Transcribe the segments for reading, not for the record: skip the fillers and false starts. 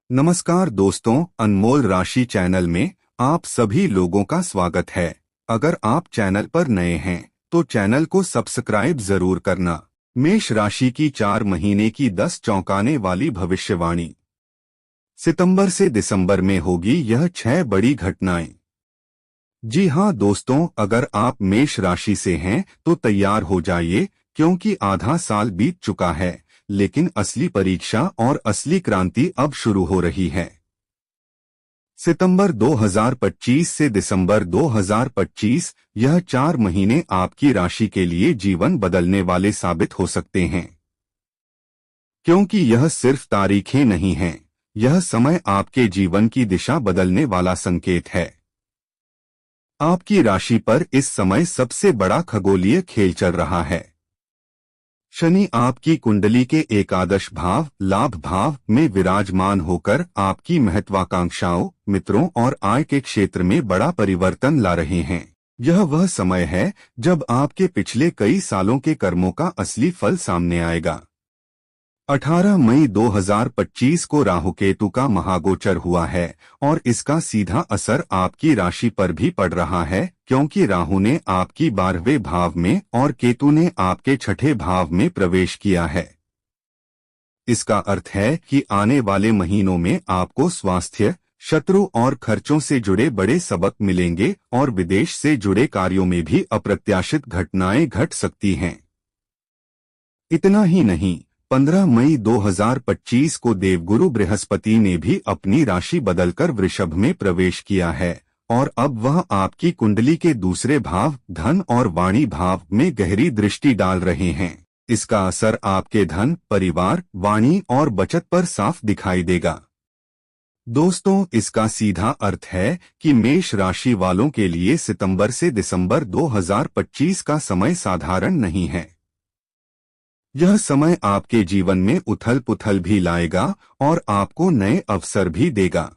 नमस्कार दोस्तों, अनमोल राशि चैनल में आप सभी लोगों का स्वागत है। अगर आप चैनल पर नए हैं तो चैनल को सब्सक्राइब जरूर करना। मेष राशि की 4 महीने की 10 चौंकाने वाली भविष्यवाणी। सितंबर से दिसंबर में होगी यह 6 बड़ी घटनाएं। जी हाँ दोस्तों, अगर आप मेष राशि से हैं तो तैयार हो जाइए, क्योंकि आधा साल बीत चुका है, लेकिन असली परीक्षा और असली क्रांति अब शुरू हो रही है। सितंबर 2025 से दिसंबर 2025, यह 4 महीने आपकी राशि के लिए जीवन बदलने वाले साबित हो सकते हैं। क्योंकि यह सिर्फ तारीखें नहीं हैं, यह समय आपके जीवन की दिशा बदलने वाला संकेत है। आपकी राशि पर इस समय सबसे बड़ा खगोलीय खेल चल रहा है। शनि आपकी कुंडली के एकादश भाव लाभ भाव में विराजमान होकर आपकी महत्वाकांक्षाओं, मित्रों और आय के क्षेत्र में बड़ा परिवर्तन ला रहे हैं। यह वह समय है जब आपके पिछले कई सालों के कर्मों का असली फल सामने आएगा। 18 मई 2025 को राहु केतु का महागोचर हुआ है और इसका सीधा असर आपकी राशि पर भी पड़ रहा है, क्योंकि राहु ने आपकी 12वें भाव में और केतु ने आपके 6ठे भाव में प्रवेश किया है। इसका अर्थ है कि आने वाले महीनों में आपको स्वास्थ्य, शत्रु और खर्चों से जुड़े बड़े सबक मिलेंगे और विदेश से जुड़े कार्यों में भी अप्रत्याशित घटनाएं घट सकती हैं। इतना ही नहीं, 15 मई 2025 को देवगुरु बृहस्पति ने भी अपनी राशि बदलकर वृषभ में प्रवेश किया है और अब वह आपकी कुंडली के दूसरे भाव धन और वाणी भाव में गहरी दृष्टि डाल रहे हैं। इसका असर आपके धन, परिवार, वाणी और बचत पर साफ दिखाई देगा। दोस्तों, इसका सीधा अर्थ है कि मेष राशि वालों के लिए सितंबर से दिसंबर 2025 का समय साधारण नहीं है। यह समय आपके जीवन में उथल पुथल भी लाएगा और आपको नए अवसर भी देगा।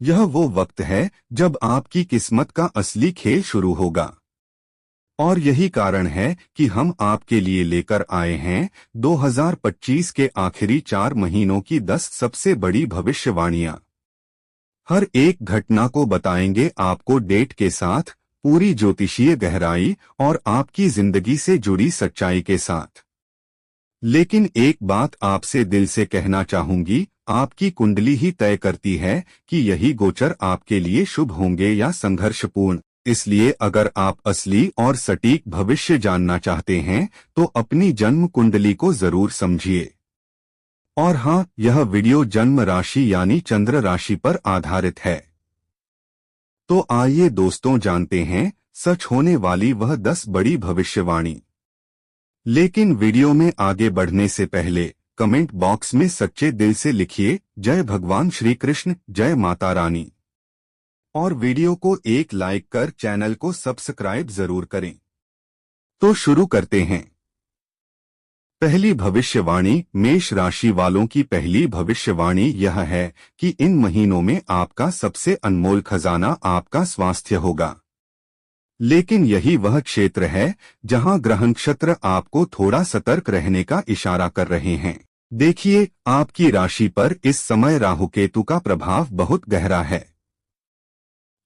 यह वो वक्त है जब आपकी किस्मत का असली खेल शुरू होगा। और यही कारण है कि हम आपके लिए लेकर आए हैं 2025 के आखिरी 4 महीनों की 10 सबसे बड़ी भविष्यवाणियां। हर एक घटना को बताएंगे आपको डेट के साथ, पूरी ज्योतिषीय गहराई और आपकी जिंदगी से जुड़ी सच्चाई के साथ। लेकिन एक बात आपसे दिल से कहना चाहूंगी, आपकी कुंडली ही तय करती है कि यही गोचर आपके लिए शुभ होंगे या संघर्षपूर्ण। इसलिए अगर आप असली और सटीक भविष्य जानना चाहते हैं तो अपनी जन्म कुंडली को जरूर समझिए। और हाँ, यह वीडियो जन्म राशि यानी चंद्र राशि पर आधारित है। तो आइए दोस्तों, जानते हैं सच होने वाली वह 10 बड़ी भविष्यवाणी। लेकिन वीडियो में आगे बढ़ने से पहले कमेंट बॉक्स में सच्चे दिल से लिखिए जय भगवान श्री कृष्ण, जय माता रानी। और वीडियो को एक लाइक कर चैनल को सब्सक्राइब जरूर करें। तो शुरू करते हैं। पहली भविष्यवाणी, मेष राशि वालों की पहली भविष्यवाणी यह है कि इन महीनों में आपका सबसे अनमोल खजाना आपका स्वास्थ्य होगा। लेकिन यही वह क्षेत्र है जहां ग्रह नक्षत्र आपको थोड़ा सतर्क रहने का इशारा कर रहे हैं। देखिए, आपकी राशि पर इस समय राहु केतु का प्रभाव बहुत गहरा है।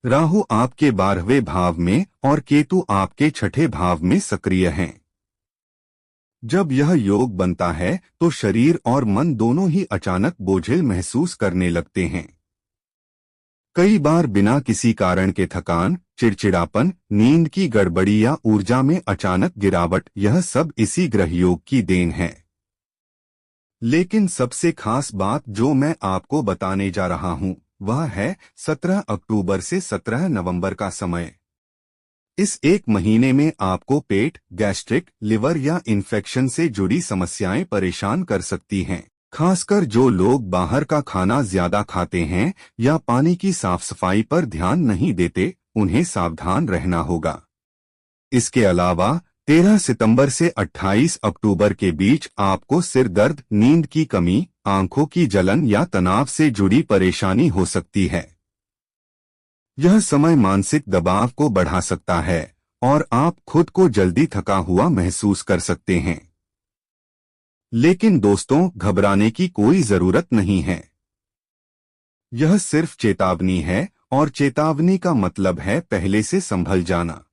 राहु आपके 12वें भाव में और केतु आपके 6ठे भाव में सक्रिय हैं। जब यह योग बनता है तो शरीर और मन दोनों ही अचानक बोझिल महसूस करने लगते हैं। कई बार बिना किसी कारण के थकान, चिड़चिड़ापन, नींद की गड़बड़ी या ऊर्जा में अचानक गिरावट, यह सब इसी ग्रह योग की देन है। लेकिन सबसे खास बात जो मैं आपको बताने जा रहा हूं वह है 17 अक्टूबर से 17 नवंबर का समय। इस एक महीने में आपको पेट, गैस्ट्रिक, लिवर या इन्फेक्शन से जुड़ी समस्याएं परेशान कर सकती हैं। खासकर जो लोग बाहर का खाना ज्यादा खाते हैं या पानी की साफ सफाई पर ध्यान नहीं देते, उन्हें सावधान रहना होगा। इसके अलावा 13 सितंबर से 28 अक्टूबर के बीच आपको सिर दर्द, नींद की कमी, आंखों की जलन या तनाव से जुड़ी परेशानी हो सकती है। यह समय मानसिक दबाव को बढ़ा सकता है और आप खुद को जल्दी थका हुआ महसूस कर सकते हैं। लेकिन दोस्तों, घबराने की कोई जरूरत नहीं है। यह सिर्फ चेतावनी है, और चेतावनी का मतलब है पहले से संभल जाना।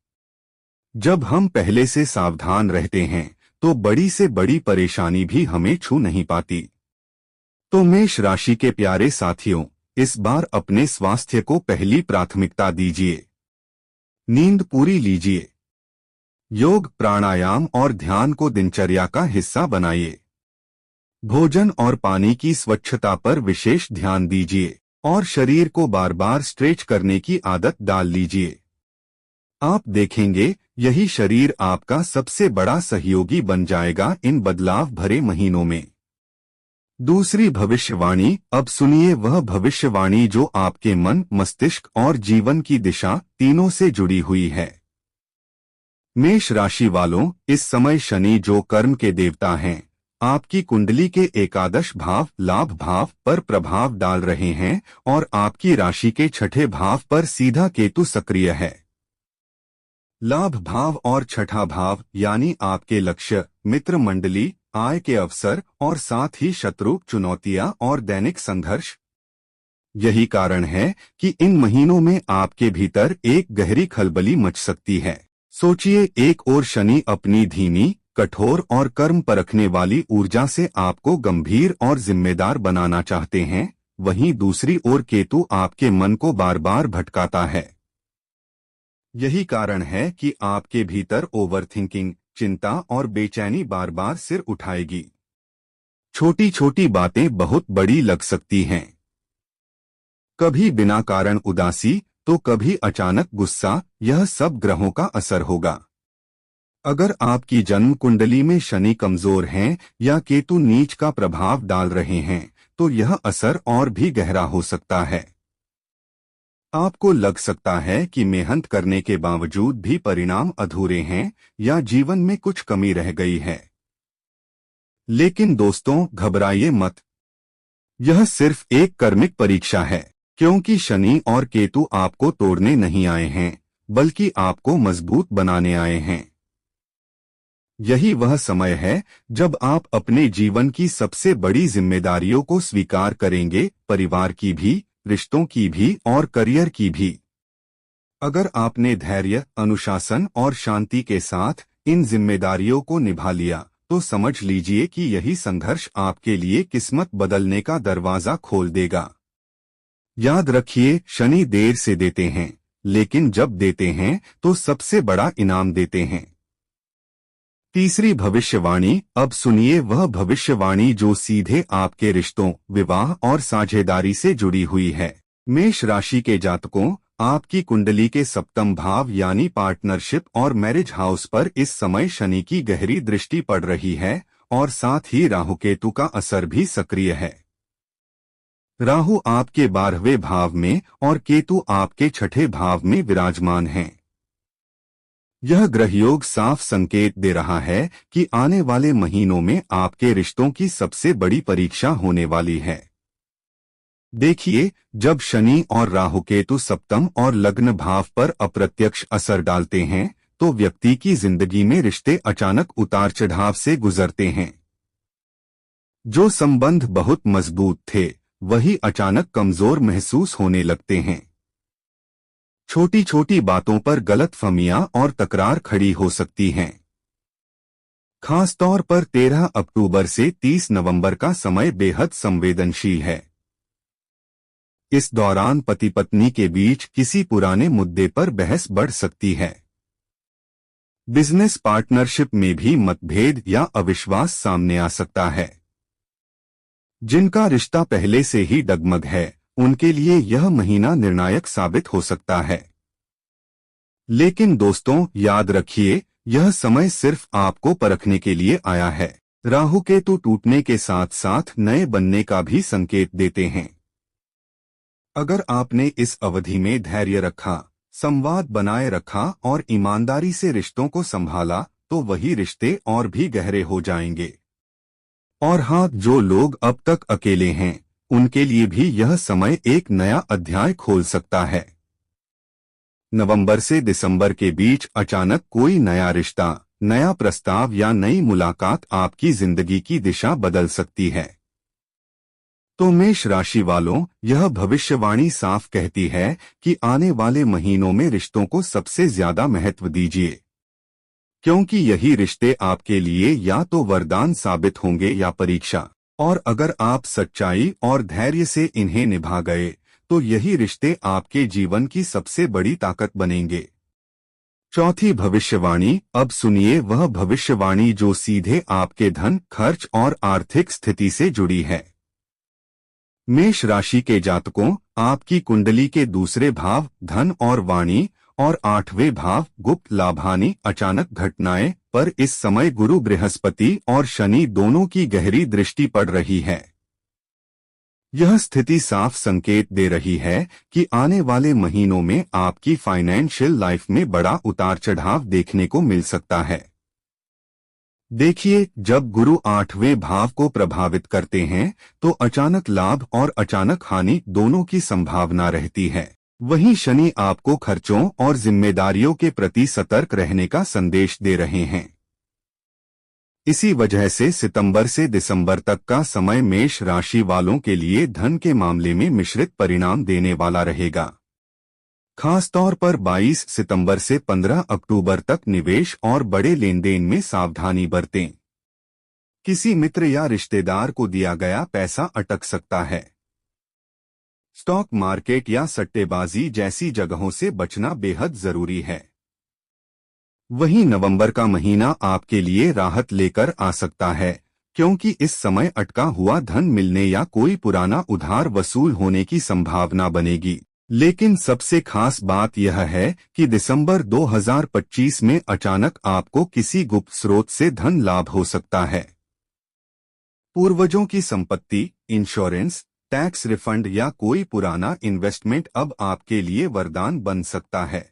जब हम पहले से सावधान रहते हैं तो बड़ी से बड़ी परेशानी भी हमें छू नहीं पाती। तो मेष राशि के प्यारे साथियों, इस बार अपने स्वास्थ्य को पहली प्राथमिकता दीजिए। नींद पूरी लीजिए। योग, प्राणायाम और ध्यान को दिनचर्या का हिस्सा बनाइए। भोजन और पानी की स्वच्छता पर विशेष ध्यान दीजिए और शरीर को बार बार स्ट्रेच करने की आदत डाल लीजिए। आप देखेंगे, यही शरीर आपका सबसे बड़ा सहयोगी बन जाएगा इन बदलाव भरे महीनों में। दूसरी भविष्यवाणी, अब सुनिए वह भविष्यवाणी जो आपके मन, मस्तिष्क और जीवन की दिशा तीनों से जुड़ी हुई है। मेष राशि वालों, इस समय शनि जो कर्म के देवता हैं, आपकी कुंडली के एकादश भाव, लाभ भाव पर प्रभाव डाल रहे हैं और आपकी राशि के छठे भाव पर सीधा केतु सक्रिय है। लाभ भाव और छठा भाव यानी आपके लक्ष्य, मित्र मंडली, आय के अवसर और साथ ही शत्रु, चुनौतियां और दैनिक संघर्ष। यही कारण है कि इन महीनों में आपके भीतर एक गहरी खलबली मच सकती है। सोचिए, एक ओर शनि अपनी धीमी, कठोर और कर्म परखने वाली ऊर्जा से आपको गंभीर और जिम्मेदार बनाना चाहते हैं, वहीं दूसरी ओर केतु आपके मन को बार बार भटकाता है। यही कारण है कि आपके भीतर ओवरथिंकिंग, चिंता और बेचैनी बार बार सिर उठाएगी। छोटी छोटी बातें बहुत बड़ी लग सकती हैं। कभी बिना कारण उदासी तो कभी अचानक गुस्सा, यह सब ग्रहों का असर होगा। अगर आपकी जन्म कुंडली में शनि कमजोर हैं या केतु नीच का प्रभाव डाल रहे हैं तो यह असर और भी गहरा हो सकता है। आपको लग सकता है कि मेहनत करने के बावजूद भी परिणाम अधूरे हैं या जीवन में कुछ कमी रह गई है। लेकिन दोस्तों, घबराइए मत। यह सिर्फ एक कर्मिक परीक्षा है, क्योंकि शनि और केतु आपको तोड़ने नहीं आए हैं, बल्कि आपको मजबूत बनाने आए हैं। यही वह समय है जब आप अपने जीवन की सबसे बड़ी जिम्मेदारियों को स्वीकार करेंगे, परिवार की भी, रिश्तों की भी और करियर की भी। अगर आपने धैर्य, अनुशासन और शांति के साथ इन जिम्मेदारियों को निभा लिया तो समझ लीजिए कि यही संघर्ष आपके लिए किस्मत बदलने का दरवाजा खोल देगा। याद रखिए, शनि देर से देते हैं, लेकिन जब देते हैं तो सबसे बड़ा इनाम देते हैं। तीसरी भविष्यवाणी, अब सुनिए वह भविष्यवाणी जो सीधे आपके रिश्तों, विवाह और साझेदारी से जुड़ी हुई है। मेष राशि के जातकों, आपकी कुंडली के सप्तम भाव यानी पार्टनरशिप और मैरिज हाउस पर इस समय शनि की गहरी दृष्टि पड़ रही है और साथ ही राहु केतु का असर भी सक्रिय है। राहु आपके 12वें भाव में और केतु आपके छठे भाव में विराजमान हैं। यह ग्रहयोग साफ संकेत दे रहा है कि आने वाले महीनों में आपके रिश्तों की सबसे बड़ी परीक्षा होने वाली है। देखिए, जब शनि और राहु केतु सप्तम और लग्न भाव पर अप्रत्यक्ष असर डालते हैं तो व्यक्ति की जिंदगी में रिश्ते अचानक उतार चढ़ाव से गुजरते हैं। जो संबंध बहुत मजबूत थे वही अचानक कमजोर महसूस होने लगते हैं। छोटी छोटी बातों पर गलतफहमियां और तकरार खड़ी हो सकती हैं। खासतौर पर 13 अक्टूबर से 30 नवंबर का समय बेहद संवेदनशील है। इस दौरान पति पत्नी के बीच किसी पुराने मुद्दे पर बहस बढ़ सकती है। बिजनेस पार्टनरशिप में भी मतभेद या अविश्वास सामने आ सकता है। जिनका रिश्ता पहले से ही डगमग है उनके लिए यह महीना निर्णायक साबित हो सकता है। लेकिन दोस्तों, याद रखिए, यह समय सिर्फ आपको परखने के लिए आया है। राहु केतु टूटने के साथ साथ नए बनने का भी संकेत देते हैं। अगर आपने इस अवधि में धैर्य रखा, संवाद बनाए रखा और ईमानदारी से रिश्तों को संभाला तो वही रिश्ते और भी गहरे हो जाएंगे। और हाँ, जो लोग अब तक अकेले हैं उनके लिए भी यह समय एक नया अध्याय खोल सकता है। नवंबर से दिसंबर के बीच अचानक कोई नया रिश्ता, नया प्रस्ताव या नई मुलाकात आपकी जिंदगी की दिशा बदल सकती है। तो मेष राशि वालों, यह भविष्यवाणी साफ कहती है कि आने वाले महीनों में रिश्तों को सबसे ज्यादा महत्व दीजिए, क्योंकि यही रिश्ते आपके लिए या तो वरदान साबित होंगे या परीक्षा। और अगर आप सच्चाई और धैर्य से इन्हें निभा गए तो यही रिश्ते आपके जीवन की सबसे बड़ी ताकत बनेंगे। चौथी भविष्यवाणी, अब सुनिए वह भविष्यवाणी जो सीधे आपके धन, खर्च और आर्थिक स्थिति से जुड़ी है। मेष राशि के जातकों, आपकी कुंडली के दूसरे भाव धन और वाणी और 8वें भाव गुप्त लाभानी अचानक घटनाएं पर इस समय गुरु, बृहस्पति और शनि दोनों की गहरी दृष्टि पड़ रही है। यह स्थिति साफ संकेत दे रही है कि आने वाले महीनों में आपकी फाइनेंशियल लाइफ में बड़ा उतार चढ़ाव देखने को मिल सकता है। देखिए, जब गुरु 8वें भाव को प्रभावित करते हैं तो अचानक लाभ और अचानक हानि दोनों की संभावना रहती है। वहीं शनि आपको खर्चों और जिम्मेदारियों के प्रति सतर्क रहने का संदेश दे रहे हैं। इसी वजह से सितंबर से दिसंबर तक का समय मेष राशि वालों के लिए धन के मामले में मिश्रित परिणाम देने वाला रहेगा। खासतौर पर 22 सितंबर से 15 अक्टूबर तक निवेश और बड़े लेनदेन में सावधानी बरतें। किसी मित्र या रिश्तेदार को दिया गया पैसा अटक सकता है। स्टॉक मार्केट या सट्टेबाजी जैसी जगहों से बचना बेहद जरूरी है। वहीं नवंबर का महीना आपके लिए राहत लेकर आ सकता है, क्योंकि इस समय अटका हुआ धन मिलने या कोई पुराना उधार वसूल होने की संभावना बनेगी। लेकिन सबसे खास बात यह है कि दिसंबर 2025 में अचानक आपको किसी गुप्त स्रोत से धन लाभ हो सकता है। पूर्वजों की संपत्ति, इंश्योरेंस, टैक्स रिफंड या कोई पुराना इन्वेस्टमेंट अब आपके लिए वरदान बन सकता है।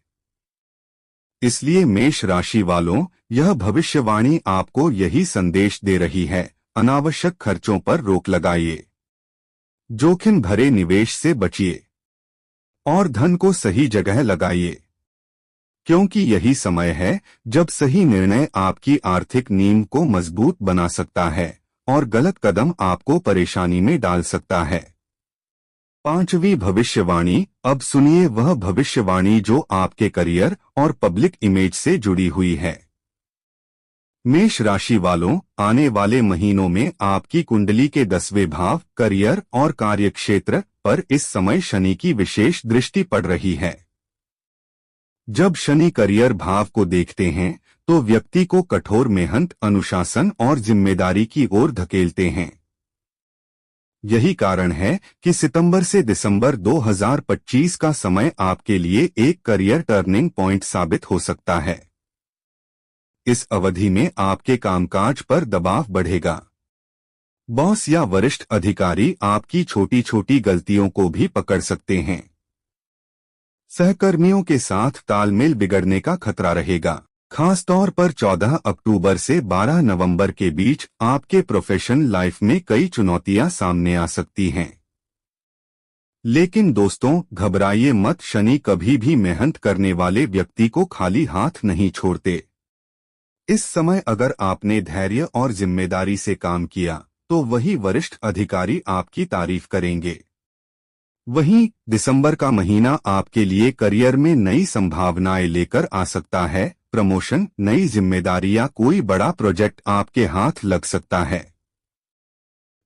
इसलिए मेष राशि वालों, यह भविष्यवाणी आपको यही संदेश दे रही है, अनावश्यक खर्चों पर रोक लगाइए, जोखिम भरे निवेश से बचिए और धन को सही जगह लगाइए, क्योंकि यही समय है जब सही निर्णय आपकी आर्थिक नींव को मजबूत बना सकता है और गलत कदम आपको परेशानी में डाल सकता है। पांचवी भविष्यवाणी, अब सुनिए वह भविष्यवाणी जो आपके करियर और पब्लिक इमेज से जुड़ी हुई है। मेष राशि वालों, आने वाले महीनों में आपकी कुंडली के 10वें भाव करियर और कार्यक्षेत्र पर इस समय शनि की विशेष दृष्टि पड़ रही है। जब शनि करियर भाव को देखते हैं तो व्यक्ति को कठोर मेहनत, अनुशासन और जिम्मेदारी की ओर धकेलते हैं। यही कारण है कि सितंबर से दिसंबर 2025 का समय आपके लिए एक करियर टर्निंग पॉइंट साबित हो सकता है। इस अवधि में आपके कामकाज पर दबाव बढ़ेगा। बॉस या वरिष्ठ अधिकारी आपकी छोटी छोटी गलतियों को भी पकड़ सकते हैं। सहकर्मियों के साथ तालमेल बिगड़ने का खतरा रहेगा। खासतौर पर 14 अक्टूबर से 12 नवंबर के बीच आपके प्रोफेशनल लाइफ में कई चुनौतियां सामने आ सकती हैं। लेकिन दोस्तों, घबराइए मत, शनि कभी भी मेहनत करने वाले व्यक्ति को खाली हाथ नहीं छोड़ते। इस समय अगर आपने धैर्य और जिम्मेदारी से काम किया तो वही वरिष्ठ अधिकारी आपकी तारीफ करेंगे। वहीं दिसंबर का महीना आपके लिए करियर में नई संभावनाएं लेकर आ सकता है। प्रमोशन, नई जिम्मेदारी या कोई बड़ा प्रोजेक्ट आपके हाथ लग सकता है।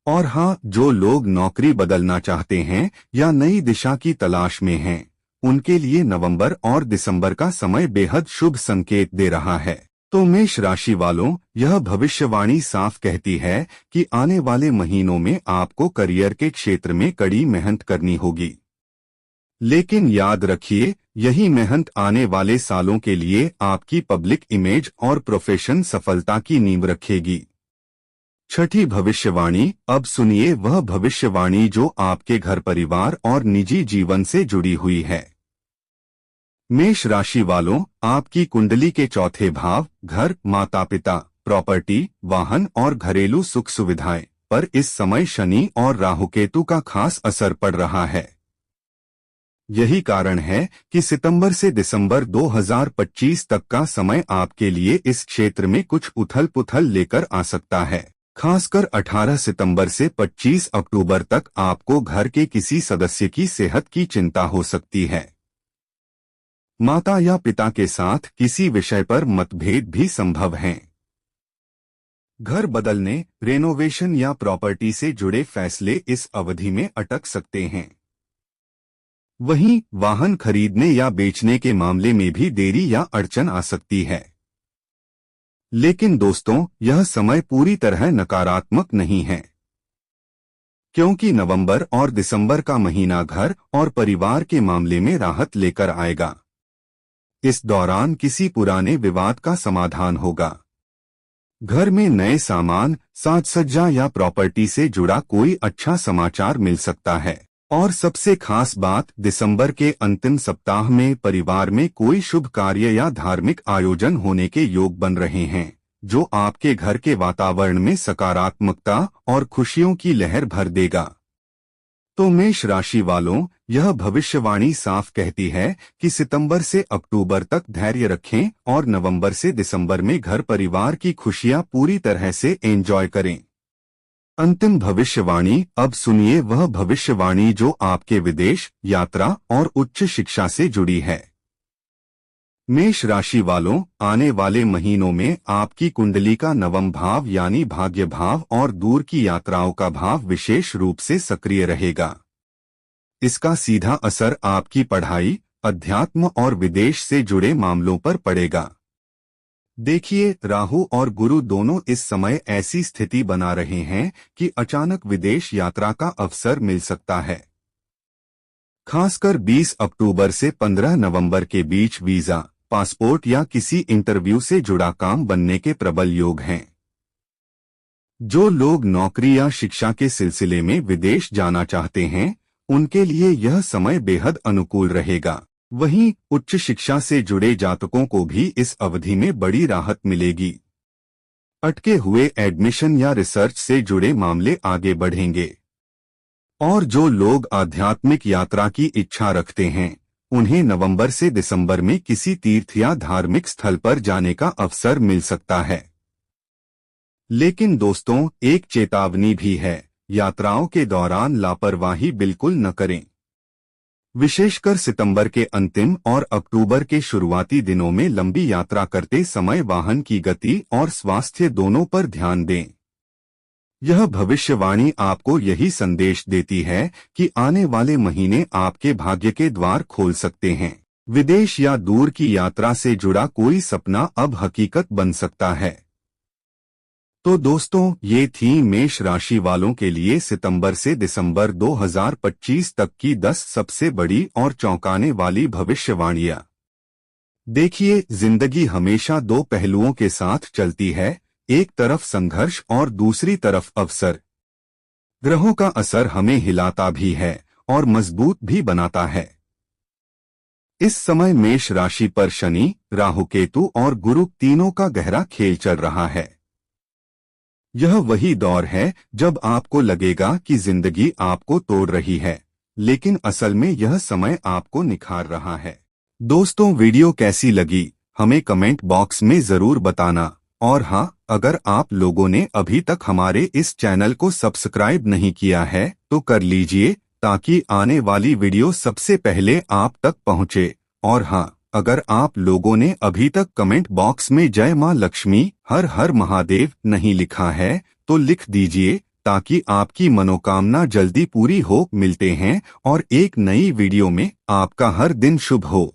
और हाँ, जो लोग नौकरी बदलना चाहते हैं या नई दिशा की तलाश में हैं, उनके लिए नवंबर और दिसंबर का समय बेहद शुभ संकेत दे रहा है। तो मेष राशि वालों, यह भविष्यवाणी साफ कहती है कि आने वाले महीनों में आपको करियर के क्षेत्र में कड़ी मेहनत करनी होगी। लेकिन याद रखिए, यही मेहनत आने वाले सालों के लिए आपकी पब्लिक इमेज और प्रोफेशन सफलता की नींव रखेगी। छठी भविष्यवाणी, अब सुनिए वह भविष्यवाणी जो आपके घर, परिवार और निजी जीवन से जुड़ी हुई है। मेष राशि वालों, आपकी कुंडली के चौथे भाव घर, माता पिता, प्रॉपर्टी, वाहन और घरेलू सुख सुविधाएं पर इस समय शनि और राहुकेतु का खास असर पड़ रहा है। यही कारण है कि सितंबर से दिसंबर 2025 तक का समय आपके लिए इस क्षेत्र में कुछ उथल पुथल लेकर आ सकता है। खासकर 18 सितंबर से 25 अक्टूबर तक आपको घर के किसी सदस्य की सेहत की चिंता हो सकती है। माता या पिता के साथ किसी विषय पर मतभेद भी संभव हैं। घर बदलने, रेनोवेशन या प्रॉपर्टी से जुड़े फैसले इस अवधि में अटक सकते हैं। वहीं वाहन खरीदने या बेचने के मामले में भी देरी या अड़चन आ सकती है। लेकिन दोस्तों, यह समय पूरी तरह नकारात्मक नहीं है, क्योंकि नवंबर और दिसंबर का महीना घर और परिवार के मामले में राहत लेकर आएगा। इस दौरान किसी पुराने विवाद का समाधान होगा। घर में नए सामान, साज सज्जा या प्रॉपर्टी से जुड़ा कोई अच्छा समाचार मिल सकता है। और सबसे खास बात, दिसंबर के अंतिम सप्ताह में परिवार में कोई शुभ कार्य या धार्मिक आयोजन होने के योग बन रहे हैं, जो आपके घर के वातावरण में सकारात्मकता और खुशियों की लहर भर देगा। तो मेष राशि वालों, यह भविष्यवाणी साफ कहती है कि सितंबर से अक्टूबर तक धैर्य रखें और नवंबर से दिसंबर में घर परिवार की खुशियां पूरी तरह से एंजॉय करें। अंतिम भविष्यवाणी। अब सुनिए वह भविष्यवाणी जो आपके विदेश, यात्रा और उच्च शिक्षा से जुड़ी है। मेष राशि वालों, आने वाले महीनों में आपकी कुंडली का नवम भाव यानी भाग्य भाव और दूर की यात्राओं का भाव विशेष रूप से सक्रिय रहेगा। इसका सीधा असर आपकी पढ़ाई, अध्यात्म और विदेश से जुड़े मामलों पर पड़ेगा। देखिए, राहु और गुरु दोनों इस समय ऐसी स्थिति बना रहे हैं कि अचानक विदेश यात्रा का अवसर मिल सकता है। खासकर 20 अक्टूबर से 15 नवंबर के बीच वीजा, पासपोर्ट या किसी इंटरव्यू से जुड़ा काम बनने के प्रबल योग हैं। जो लोग नौकरी या शिक्षा के सिलसिले में विदेश जाना चाहते हैं, उनके लिए यह समय बेहद अनुकूल रहेगा। वहीं उच्च शिक्षा से जुड़े जातकों को भी इस अवधि में बड़ी राहत मिलेगी। अटके हुए एडमिशन या रिसर्च से जुड़े मामले आगे बढ़ेंगे। और जो लोग आध्यात्मिक यात्रा की इच्छा रखते हैं, उन्हें नवंबर से दिसंबर में किसी तीर्थ या धार्मिक स्थल पर जाने का अवसर मिल सकता है। लेकिन दोस्तों, एक चेतावनी भी है, यात्राओं के दौरान लापरवाही बिल्कुल न करें। विशेषकर सितंबर के अंतिम और अक्टूबर के शुरुआती दिनों में लंबी यात्रा करते समय वाहन की गति और स्वास्थ्य दोनों पर ध्यान दें। यह भविष्यवाणी आपको यही संदेश देती है कि आने वाले महीने आपके भाग्य के द्वार खोल सकते हैं। विदेश या दूर की यात्रा से जुड़ा कोई सपना अब हकीकत बन सकता है। तो दोस्तों, ये थी मेष राशि वालों के लिए सितंबर से दिसंबर 2025 तक की 10 सबसे बड़ी और चौंकाने वाली भविष्यवाणियां। देखिए, जिंदगी हमेशा दो पहलुओं के साथ चलती है, एक तरफ संघर्ष और दूसरी तरफ अवसर। ग्रहों का असर हमें हिलाता भी है और मजबूत भी बनाता है। इस समय मेष राशि पर शनि, राहु, केतु और गुरु तीनों का गहरा खेल चल रहा है। यह वही दौर है जब आपको लगेगा कि जिंदगी आपको तोड़ रही है, लेकिन असल में यह समय आपको निखार रहा है। दोस्तों, वीडियो कैसी लगी हमें कमेंट बॉक्स में जरूर बताना। और हाँ, अगर आप लोगों ने अभी तक हमारे इस चैनल को सब्सक्राइब नहीं किया है तो कर लीजिए, ताकि आने वाली वीडियो सबसे पहले आप तक पहुंचे। और हाँ, अगर आप लोगों ने अभी तक कमेंट बॉक्स में जय मां लक्ष्मी, हर हर महादेव नहीं लिखा है तो लिख दीजिए, ताकि आपकी मनोकामना जल्दी पूरी हो। मिलते हैं और एक नई वीडियो में। आपका हर दिन शुभ हो।